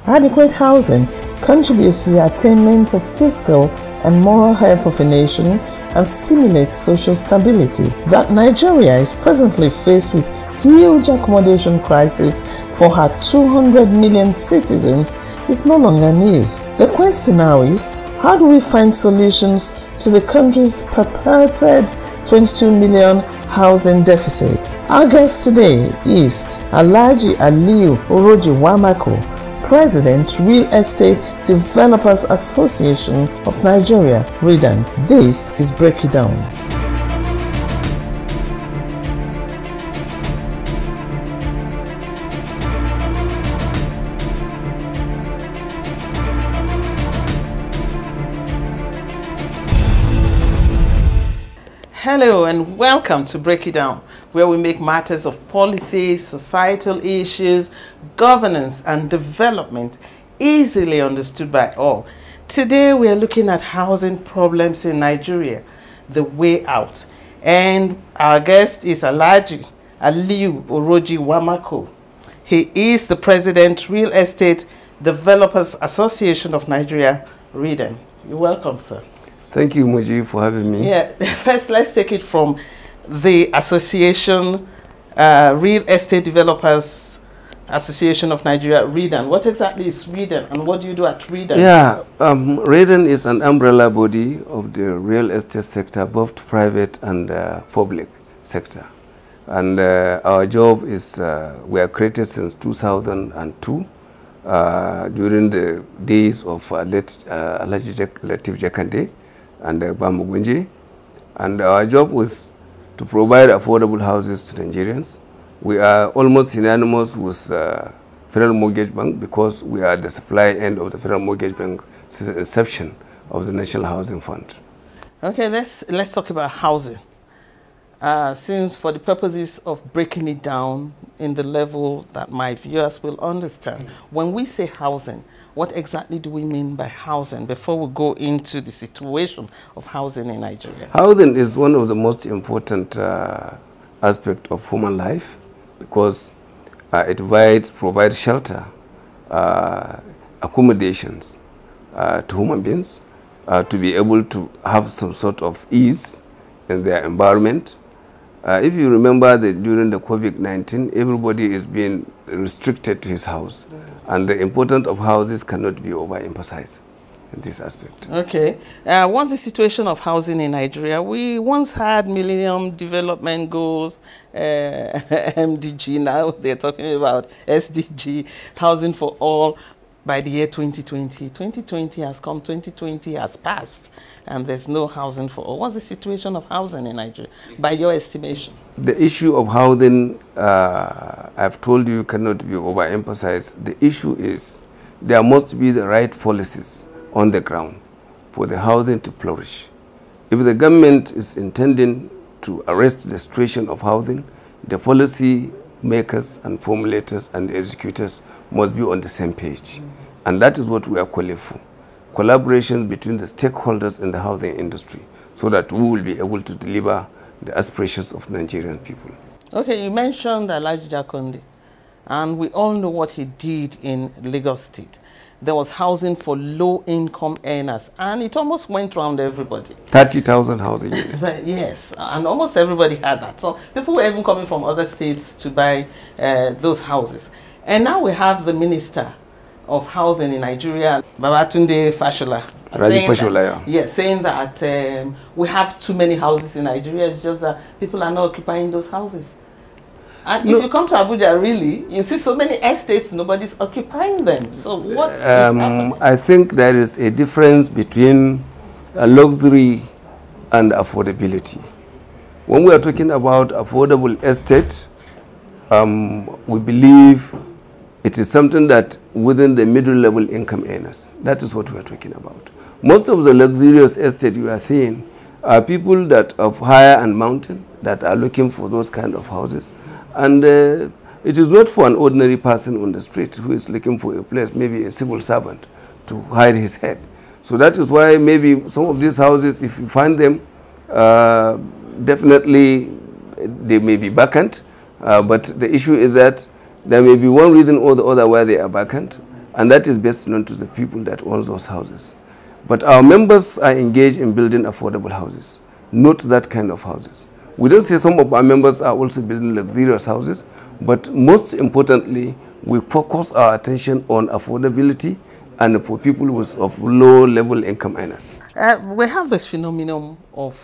Adequate housing contributes to the attainment of physical and moral health of a nation and stimulates social stability. That Nigeria is presently faced with huge accommodation crisis for her 200 million citizens is no longer news. The question now is, how do we find solutions to the country's purported 22 million housing deficits? Our guest today is ALHAJI ALIYU OROJI WAMAKKO, President, Real Estate Developers Association of Nigeria, REDAN. This is Break It Down. Hello and welcome to Break It Down, where we make matters of policy, societal issues, governance and development easily understood by all. Today we are looking at housing problems in Nigeria, the way out. And our guest is ALHAJI ALIYU OROJI WAMAKKO. He is the President, Real Estate Developers Association of Nigeria, REDAN. You're welcome, sir. Thank you, Muji, for having me. Yeah, first let's take it from the association, Real Estate Developers Association of Nigeria, REDAN. What exactly is REDAN and what do you do at REDAN? Yeah, REDAN is an umbrella body of the real estate sector, both private and public sector. And our job is, we are created since 2002 during the days of late Alhaji Latif Jakande and Bamugunji, and our job was to provide affordable houses to Nigerians. We are almost synonymous with Federal Mortgage Bank because we are the supply end of the Federal Mortgage Bank since the inception of the National Housing Fund. Okay, let's talk about housing. Since for the purposes of breaking it down in the level that my viewers will understand, when we say housing, what exactly do we mean by housing before we go into the situation of housing in Nigeria? Housing is one of the most important aspects of human life because it provides shelter, accommodations to human beings to be able to have some sort of ease in their environment. If you remember that during the COVID-19, everybody is being restricted to his house. And the importance of houses cannot be overemphasized in this aspect. Okay. What's the situation of housing in Nigeria? We once had Millennium Development Goals, MDG, now they're talking about SDG, housing for all by the year 2020. 2020 has come, 2020 has passed, and there's no housing for all. What's the situation of housing in Nigeria, by your estimation? The issue of housing, I've told you, cannot be overemphasized. The issue is there must be the right policies on the ground for the housing to flourish. If the government is intending to arrest the situation of housing, the policy makers and formulators and executors must be on the same page. And that is what we are calling for. Collaboration between the stakeholders in the housing industry so that we will be able to deliver the aspirations of Nigerian people. Okay, you mentioned Alhaji Jakande, and we all know what he did in Lagos State. There was housing for low-income earners, and it almost went around everybody. 30,000 housing units. Yes, and almost everybody had that. So people were even coming from other states to buy those houses. And now we have the Minister of Housing in Nigeria, Babatunde Fashola. Saying that we have too many houses in Nigeria. It's just that people are not occupying those houses. And if you come to Abuja, really, you see so many estates, nobody's occupying them. So what is happening? I think there is a difference between luxury and affordability. When we are talking about affordable estate, we believe it is something that within the middle level income earners. That is what we are talking about. Most of the luxurious estate you are seeing are people that of higher and mountain that are looking for those kind of houses. And it is not for an ordinary person on the street who is looking for a place, maybe a civil servant, to hide his head. So that is why maybe some of these houses, if you find them, definitely they may be vacant. But the issue is that there may be one reason or the other why they are vacant. and that is best known to the people that own those houses. But our members are engaged in building affordable houses, not that kind of houses. We don't say some of our members are also building luxurious houses, but most importantly, we focus our attention on affordability and for people of low-level income earners. We have this phenomenon of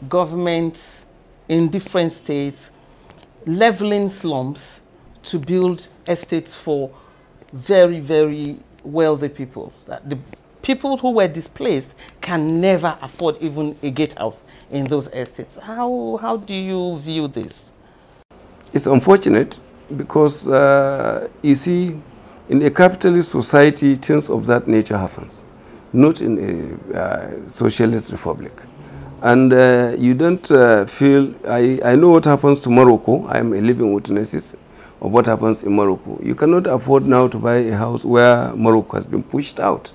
governments in different states leveling slums to build estates for very, very wealthy people. The people who were displaced can never afford even a gatehouse in those estates. How do you view this? It's unfortunate because, you see, in a capitalist society, things of that nature happens, not in a socialist republic. And you don't feel, I know what happens to Morocco. I am a living witness of what happens in Morocco. You cannot afford now to buy a house where Morocco has been pushed out.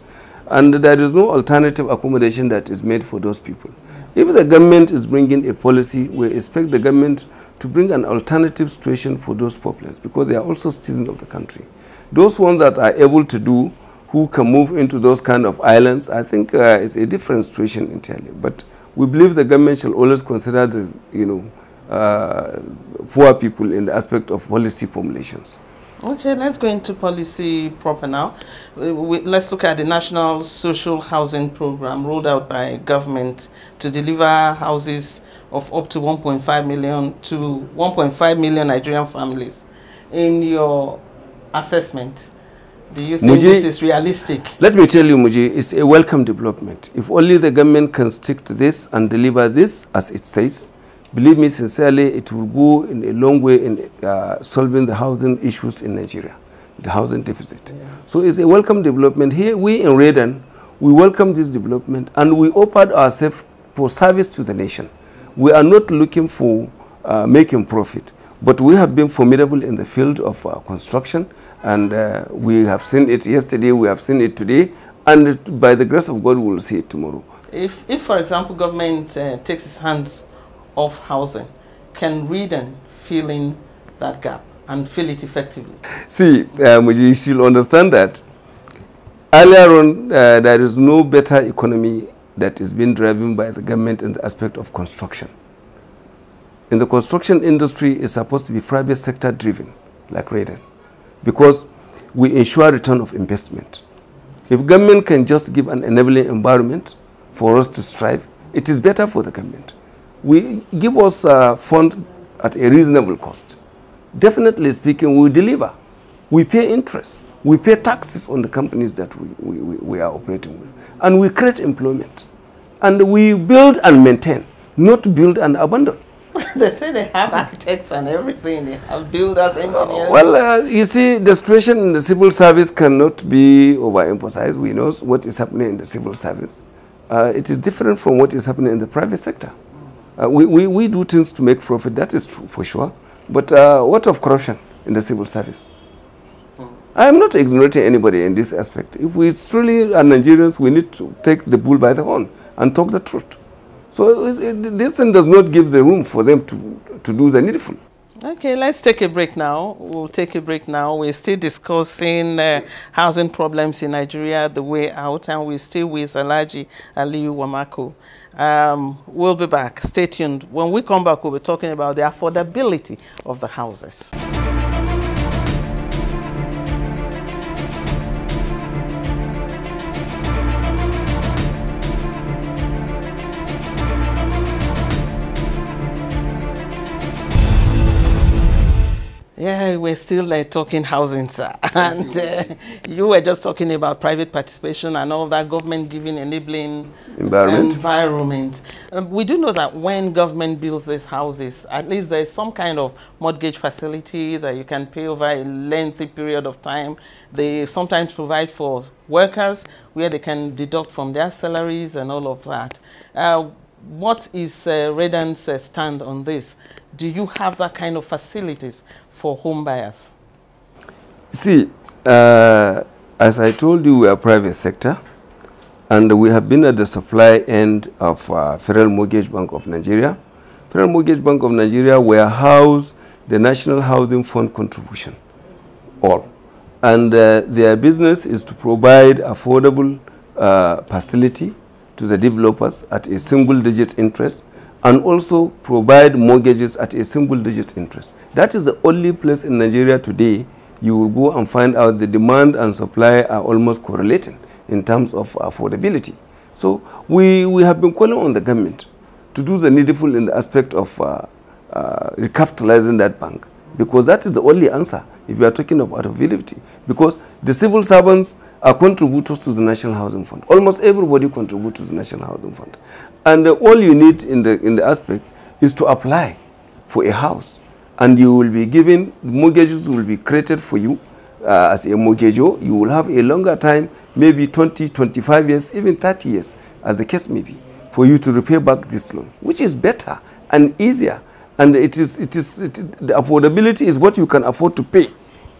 And there is no alternative accommodation that is made for those people. If the government is bringing a policy, we expect the government to bring an alternative situation for those populations because they are also citizens of the country. Those ones that are able to do, who can move into those kind of islands, I think it's a different situation entirely. But we believe the government shall always consider the, poor people in the aspect of policy formulations. Okay, let's go into policy proper now. Let's look at the National Social Housing Program rolled out by government to deliver houses of up to 1.5 million to 1.5 million Nigerian families. In your assessment, do you think this is realistic? Let me tell you, Muji, it's a welcome development. If only the government can stick to this and deliver this as it says, believe me sincerely, it will go in a long way in solving the housing issues in Nigeria, the housing deficit. Yeah. So it's a welcome development. Here, we in REDAN, we welcome this development and we offered ourselves for service to the nation. We are not looking for making profit, but we have been formidable in the field of construction, and we have seen it yesterday, we have seen it today, and by the grace of God, we will see it tomorrow. If for example, government takes its hands off housing, can REDAN fill in that gap and fill it effectively? See, you should understand that earlier on, there is no better economy that is being driven by the government in the aspect of construction. In the construction industry, it's supposed to be private sector driven, like REDAN, because we ensure return of investment. If government can just give an enabling environment for us to strive, it is better for the government. We give us fund at a reasonable cost. Definitely speaking, we deliver. We pay interest. We pay taxes on the companies that we are operating with. And we create employment. And we build and maintain, not build and abandon. They say they have architects and everything. They have builders, engineers. You see, the situation in the civil service cannot be overemphasized. We know what is happening in the civil service. It is different from what is happening in the private sector. We do things to make profit, that is true for sure. But what of corruption in the civil service? I am not exonerating anybody in this aspect. If we truly are Nigerians, we need to take the bull by the horn and talk the truth. So this thing does not give the room for them to do the needful. Okay, let's take a break now. We'll take a break now. We're still discussing housing problems in Nigeria, the way out, and we're still with ALHAJI ALIYU WAMAKKO. We'll be back. Stay tuned. When we come back, we'll be talking about the affordability of the houses. Yeah, we're still talking housing, sir. And you were just talking about private participation and all that, government giving enabling environment. We do know that when government builds these houses, at least there's some kind of mortgage facility that you can pay over a lengthy period of time. They sometimes provide for workers where they can deduct from their salaries and all of that. What is REDAN's stand on this? Do you have that kind of facilities for home buyers? See, as I told you, we are private sector, and we have been at the supply end of Federal Mortgage Bank of Nigeria. Federal Mortgage Bank of Nigeria warehouse the National Housing Fund contribution, all. And their business is to provide affordable facility to the developers at a single-digit interest, and also provide mortgages at a single-digit interest. That is the only place in Nigeria today you will go and find out the demand and supply are almost correlating in terms of affordability. So we have been calling on the government to do the needful in the aspect of recapitalizing that bank, because that is the only answer if you are talking of affordability. Because the civil servants are contributors to the National Housing Fund. Almost everybody contributes to the National Housing Fund. And all you need in the aspect is to apply for a house. And you will be given, mortgages will be created for you as a mortgagor. You will have a longer time, maybe 20, 25 years, even 30 years, as the case may be, for you to repay back this loan, which is better and easier. And the affordability is what you can afford to pay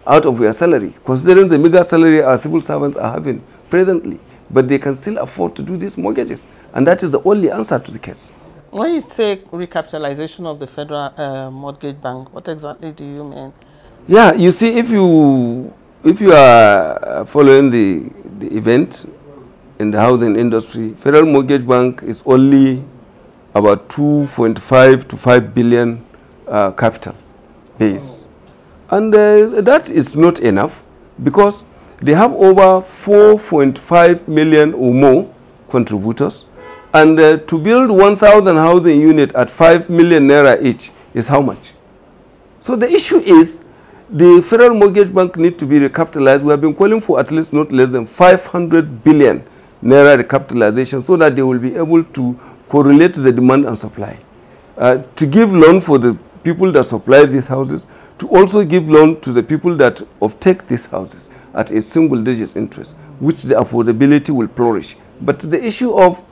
out of your salary, considering the mega salary our civil servants are having presently. But they can still afford to do these mortgages. And that is the only answer to the case. When you say recapitalization of the Federal Mortgage Bank, what exactly do you mean? Yeah, you see, if you are following the event in the housing industry, Federal Mortgage Bank is only about 2.5 to 5 billion capital base. And that is not enough, because they have over 4.5 million or more contributors. And to build 1,000 housing units at 5 million naira each is how much? So the issue is the Federal Mortgage Bank need to be recapitalized. We have been calling for at least not less than 500 billion naira recapitalization, so that they will be able to correlate the demand and supply. To give loan for the people that supply these houses, to also give loan to the people that offtake these houses at a single-digit interest, which the affordability will flourish. But the issue of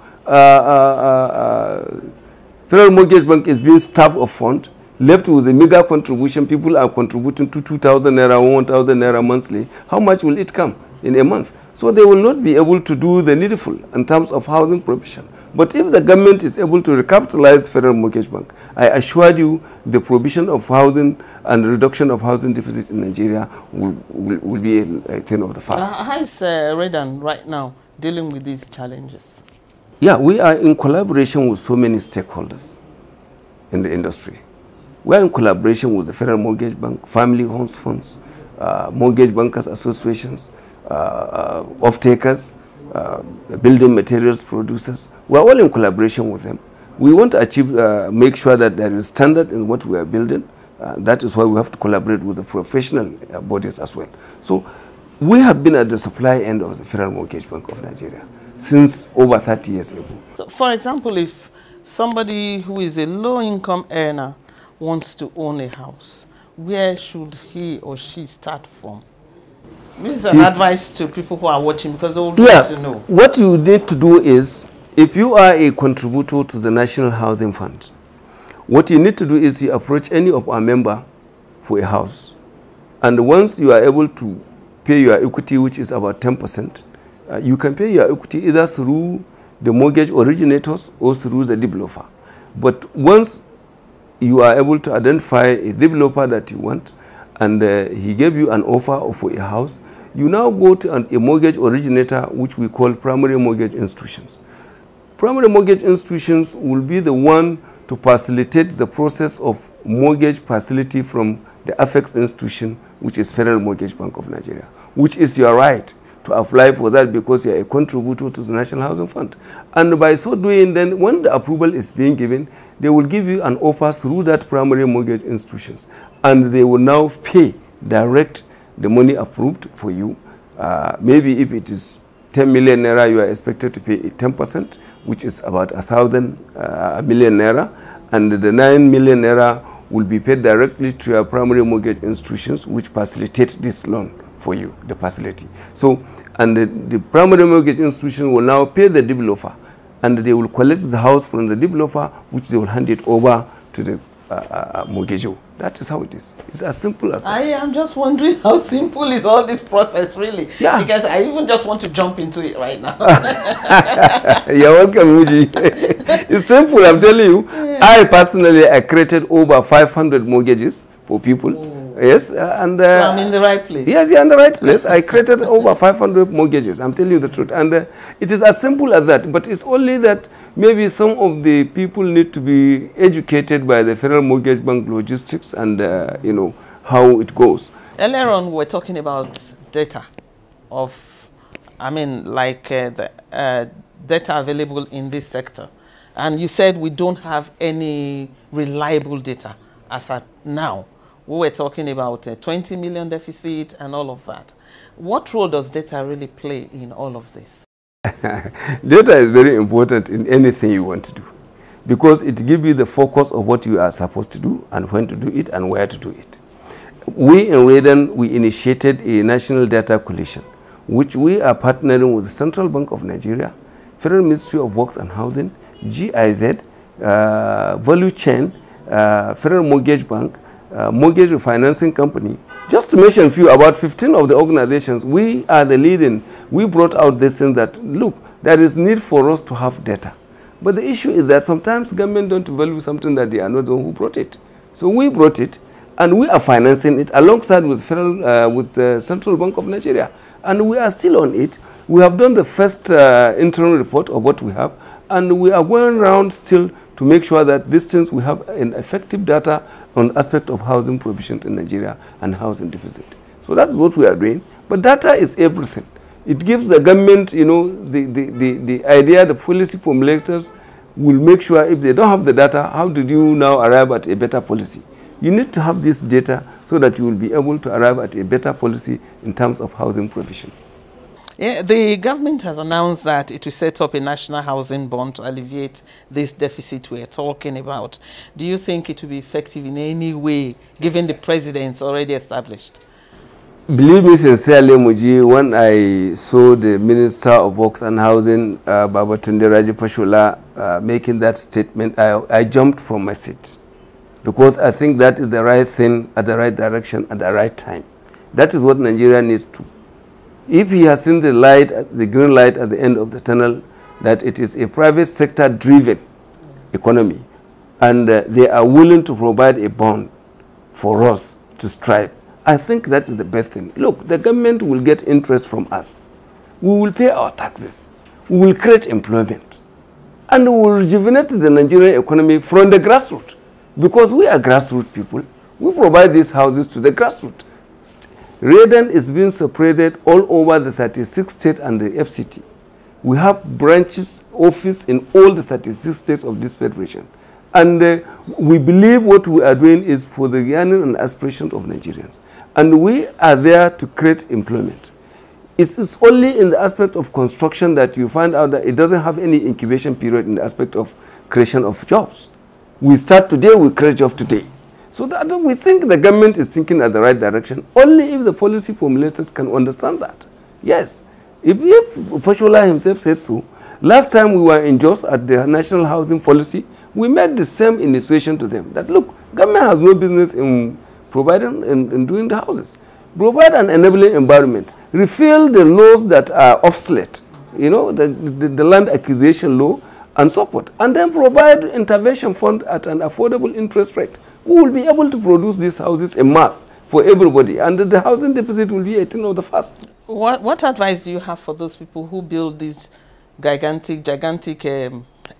Federal Mortgage Bank is being starved of fund, left with a mega contribution. People are contributing to 2,000 naira, 1,000 naira monthly. How much will it come in a month? So they will not be able to do the needful in terms of housing provision. But if the government is able to recapitalize Federal Mortgage Bank, I assure you the provision of housing and reduction of housing deficit in Nigeria will be a thing of the past. How is REDAN right now dealing with these challenges? Yeah, we are in collaboration with so many stakeholders in the industry. We are in collaboration with the Federal Mortgage Bank, family homes funds, mortgage bankers associations, off-takers, building materials producers. We are all in collaboration with them. We want to achieve, make sure that there is standard in what we are building. That is why we have to collaborate with the professional bodies as well. So we have been at the supply end of the Federal Mortgage Bank of Nigeria since over 30 years ago. So, for example, if somebody who is a low-income earner wants to own a house, where should he or she start from? This is an advice to people who are watching, because they would like to know. What you need to do is, if you are a contributor to the National Housing Fund, what you need to do is you approach any of our members for a house. And once you are able to pay your equity, which is about 10%, you can pay your equity either through the mortgage originators or through the developer. But once you are able to identify a developer that you want, and he gave you an offer for a house, you now go to a mortgage originator, which we call primary mortgage institutions. Primary mortgage institutions will be the one to facilitate the process of mortgage facility from the affected institution, which is Federal Mortgage Bank of Nigeria, which is your right to apply for that because you are a contributor to the National Housing Fund. And by so doing, then when the approval is being given, they will give you an offer through that primary mortgage institutions, and they will now pay direct the money approved for you. Maybe if it is 10 million naira, you are expected to pay 10%, which is about 1,000 million naira, and the 9 million naira will be paid directly to your primary mortgage institutions, which facilitate this loan for you, the facility. So, and the primary mortgage institution will now pay the developer, and they will collect the house from the developer, which they will hand it over to the mortgagor. That is how it is. It's as simple as that. I am just wondering how simple is all this process, really? Yeah. Because I even just want to jump into it right now. You're welcome, Muji. It's simple, I'm telling you. Yeah. I personally, I created over 500 mortgages for people. Yes, so I'm in the right place. Yes, you're in the right place. I created over 500 mortgages. I'm telling you the truth. And it is as simple as that. But it's only that maybe some of the people need to be educated by the Federal Mortgage Bank logistics and, you know, how it goes. Earlier on, we're talking about data of, I mean, like the data available in this sector. And you said we don't have any reliable data as at now. We were talking about a 20 million deficit and all of that. What role does data really play in all of this? Data is very important in anything you want to do because it gives you the focus of what you are supposed to do and when to do it and where to do it. We in REDAN, we initiated a national data coalition, which we are partnering with the Central Bank of Nigeria, Federal Ministry of Works and Housing, GIZ, Value Chain, Federal Mortgage Bank, Mortgage Refinancing Company. Just to mention a few, about 15 of the organizations, we are the leading. We brought out this thing that, look, there is need for us to have data. But the issue is that sometimes government don't value something that they are not the one who brought it. So we brought it, and we are financing it alongside with the Central Bank of Nigeria. And we are still on it. We have done the first interim report of what we have, and we are going around still to make sure that these things we have an effective data on the aspect of housing provision in Nigeria and housing deficit. So that's what we are doing. But data is everything. It gives the government, you know, the idea, the policy formulators will make sure if they don't have the data, how did you now arrive at a better policy? You need to have this data so that you will be able to arrive at a better policy in terms of housing provision. Yeah, the government has announced that it will set up a national housing bond to alleviate this deficit we are talking about. Do you think it will be effective in any way, given the precedents already established? Believe me sincerely, Muji, when I saw the Minister of Works and Housing, Babatunde Rajapaksa, making that statement, I jumped from my seat. Because I think that is the right thing at the right direction at the right time. That is what Nigeria needs to. If he has seen the light, the green light at the end of the tunnel, that it is a private sector driven economy, and they are willing to provide a bond for us to strive, I think that is the best thing. Look, the government will get interest from us. We will pay our taxes. We will create employment. And we will rejuvenate the Nigerian economy from the grassroots. Because we are grassroots people, we provide these houses to the grassroots. REDAN is being separated all over the 36 states and the FCT. We have branches, office in all the 36 states of this federation. And we believe what we are doing is for the yearning and aspirations of Nigerians. And we are there to create employment. It's only in the aspect of construction that you find out that it doesn't have any incubation period in the aspect of creation of jobs. We start today, we create jobs today. So that we think the government is thinking at the right direction, only if the policy formulators can understand that. Yes, if Fashola himself said so, last time we were in Jos at the National Housing Policy, we made the same initiation to them, that look, government has no business in providing and doing the houses. Provide an enabling environment, repeal the laws that are obsolete, you know, the land acquisition law and so forth, and then provide intervention fund at an affordable interest rate. We will be able to produce these houses en masse for everybody, and the housing deficit will be a thing of the past. What advice do you have for those people who build these gigantic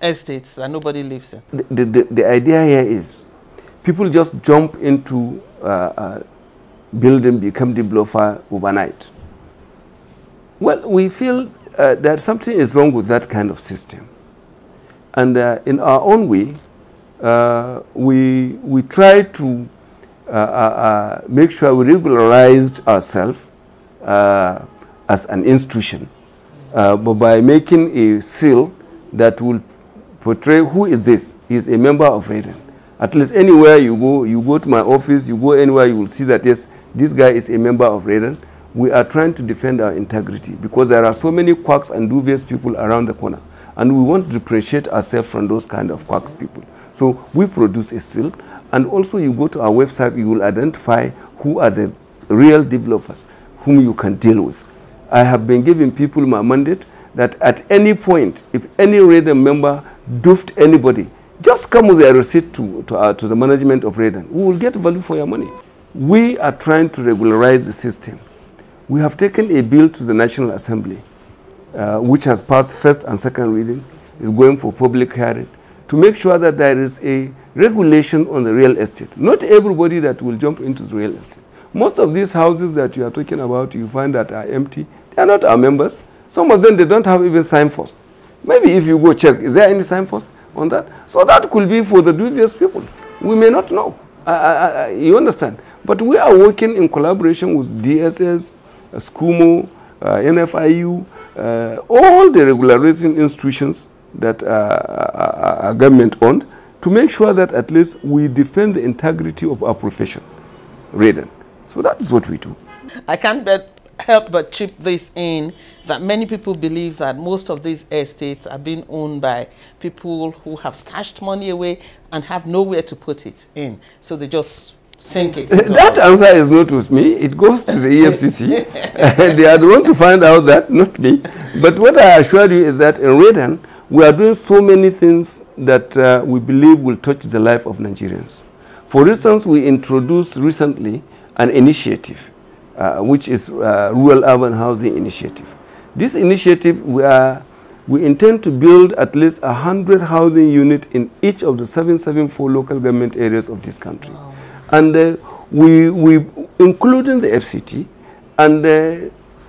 estates that nobody lives in? The idea here is people just jump into building, become developer overnight. Well, we feel that something is wrong with that kind of system. And in our own way, we try to make sure we regularized ourselves as an institution, but by making a seal that will portray who is this. He is a member of REDAN. At least anywhere you go to my office, you go anywhere, you will see that yes, this guy is a member of REDAN. We are trying to defend our integrity because there are so many quacks and dubious people around the corner. And we want to differentiate ourselves from those kind of quacks people. So we produce a seal, and also you go to our website, you will identify who are the real developers whom you can deal with. I have been giving people my mandate that at any point, if any REDAN member doofed anybody, just come with a receipt to the management of REDAN. We will get value for your money. we are trying to regularize the system. We have taken a bill to the National Assembly, which has passed first and second reading, is going for public hearing, to make sure that there is a regulation on the real estate. Not everybody that will jump into the real estate. Most of these houses that you are talking about, you find that are empty. They are not our members. Some of them, they don't have even signpost. Maybe if you go check, is there any signpost on that? So that could be for the dubious people. We may not know. You understand? But we are working in collaboration with DSS, SCUMO, NFIU, all the regularizing institutions that are government-owned, to make sure that at least we defend the integrity of our profession, REDAN. So that is what we do. I can't help but chip this in, that many people believe that most of these estates are being owned by people who have stashed money away and have nowhere to put it in. So they just sink it. That answer is not with me. It goes to the EFCC. They are the one to find out that, not me. But what I assure you is that in REDAN, we are doing so many things that we believe will touch the life of Nigerians. For instance, we introduced recently an initiative, which is Rural Urban Housing Initiative. This initiative, we intend to build at least 100 housing units in each of the 774 local government areas of this country. Wow. And we including the FCT, and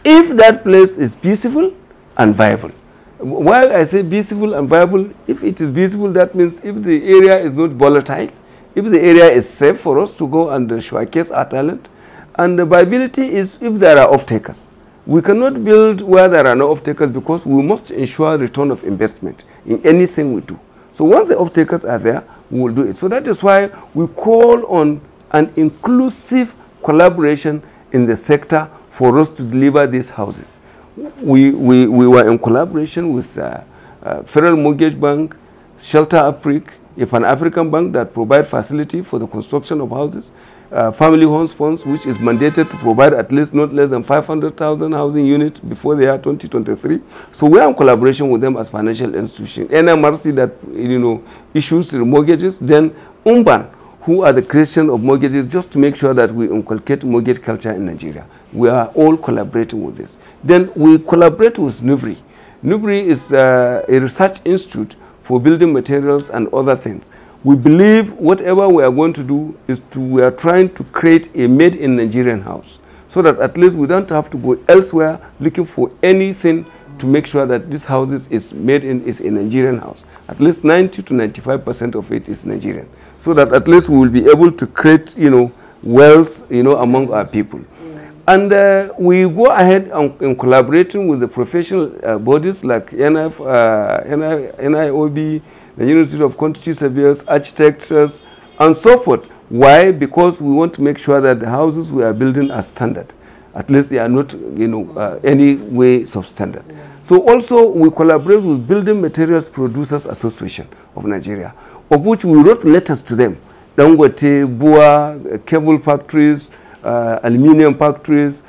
if that place is peaceful and viable. Why I say peaceful and viable, if it is peaceful, that means if the area is not volatile, if the area is safe for us to go and showcase our talent, and the viability is if there are off-takers. We cannot build where there are no off-takers, because we must ensure return of investment in anything we do. So once the off-takers are there, we will do it. So that is why we call on an inclusive collaboration in the sector for us to deliver these houses. We were in collaboration with Federal Mortgage Bank, Shelter Africa, a Pan-African bank that provides facility for the construction of houses, Family Homes Funds, which is mandated to provide at least not less than 500,000 housing units before the year 2023. So we are in collaboration with them as financial institution. NMRC that issues the mortgages, then UMBAN, who are the creation of mortgages, just to make sure that we inculcate mortgage culture in Nigeria. We are all collaborating with this. Then we collaborate with NUBRI. NUBRI is a research institute for building materials and other things. We believe whatever we are going to do is we are trying to create a made in Nigerian house, so that at least we don't have to go elsewhere looking for anything to make sure that this house is made in is a Nigerian house. At least 90 to 95% of it is Nigerian, so that at least we will be able to create, wealth, among our people. And we go ahead in collaborating with the professional bodies like NIOB, the University of Quantity Surveyors, architects, and so forth. Why? Because we want to make sure that the houses we are building are standard. At least they are not, any way substandard. Yeah. So also we collaborate with Building Materials Producers Association of Nigeria, of which we wrote letters to them. Dangote, Bua, cable factories, aluminium factories,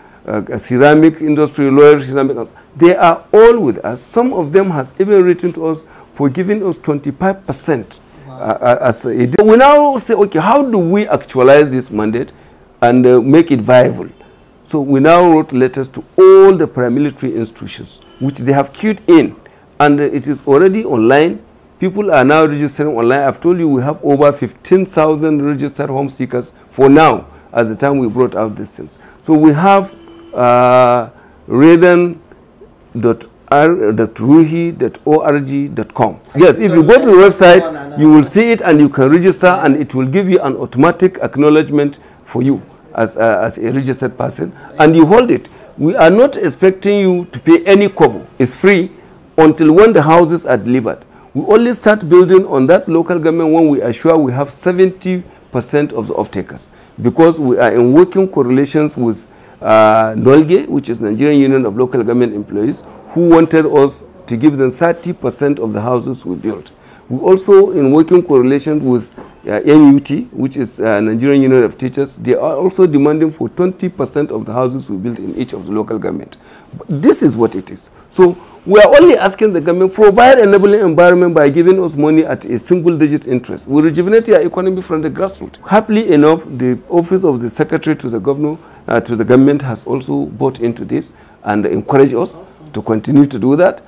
ceramic industry, loyal ceramic. They are all with us. Some of them has even written to us for giving us 25%. Wow. As a deal. We now say, okay, how do we actualize this mandate and make it viable? So we now wrote letters to all the paramilitary institutions, which they have queued in, and it is already online. People are now registering online. I've told you we have over 15,000 registered home seekers for now, at the time we brought out these things. So we have redan.ruhi.org.com. Yes, if you go to the website, you will see it and you can register, and it will give you an automatic acknowledgement for you as a registered person, and you hold it. We are not expecting you to pay any kobo. It's free until when the houses are delivered. We only start building on that local government when we are sure we have 70% of the off-takers, because we are in working correlations with NOLGE, which is Nigerian Union of Local Government Employees, who wanted us to give them 30% of the houses we built. We also in working correlation with NUT, which is Nigerian Union of Teachers. They are also demanding for 20% of the houses we built in each of the local government. But this is what it is. So We are only asking the government provide enabling environment by giving us money at a single-digit interest. We rejuvenate our economy from the grassroots. Happily enough, the office of the secretary to the governor, to the government has also bought into this and encouraged us to continue to do that.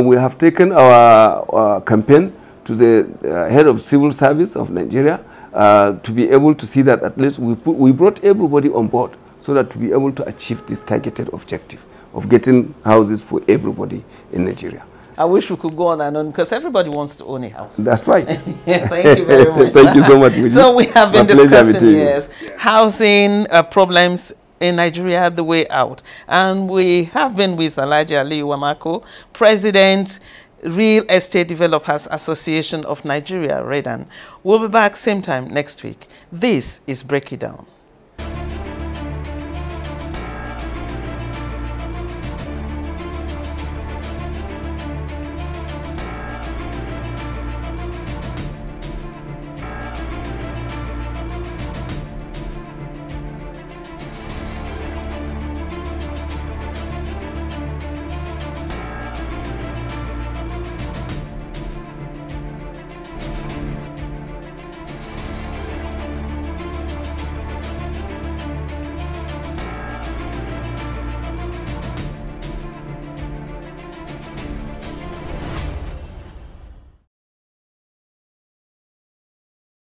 We have taken our campaign to the head of civil service of Nigeria to be able to see that at least we brought everybody on board so that to be able to achieve this targeted objective of getting houses for everybody in Nigeria. I wish we could go on and on because everybody wants to own a house. That's right. Thank you very much. Thank you so much. So we have been discussing, yes, housing problems in Nigeria, the way out. And we have been with ALHAJI ALIYU WAMAKKO, President, Real Estate Developers Association of Nigeria, REDAN. We'll be back same time next week. This is Break It Down.